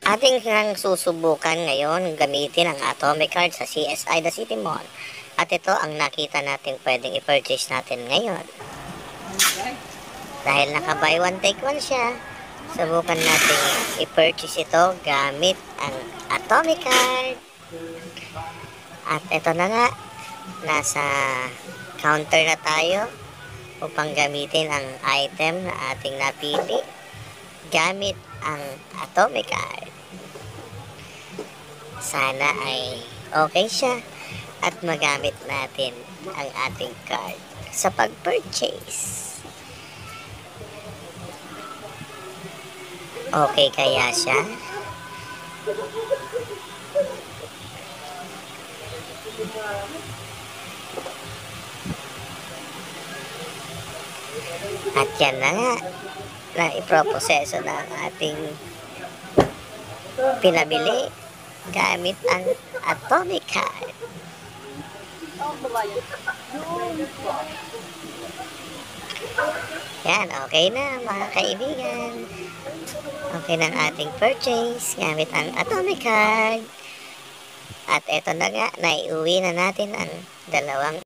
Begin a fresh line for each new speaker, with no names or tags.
Ating nang susubukan ngayon gamitin ang Atomic Card sa CSI The City Mall. At ito ang nakita natin pwedeng i-purchase natin ngayon. Dahil naka buy one take one siya, subukan natin i-purchase ito gamit ang Atomic Card. At ito na nga, nasa counter na tayo upang gamitin ang item na ating napili gamit ang Atomic Card. Sana ay okay siya at magamit natin ang ating card sa pag-purchase. Okay kaya siya? At yan na nga, na iproproseso na ang ating pinabili gamit ang Atomic Card. Yan, okay na mga kaibigan. Okay na ang ating purchase gamit ang Atomic Card. At eto na nga, naiuwi na natin ang dalawang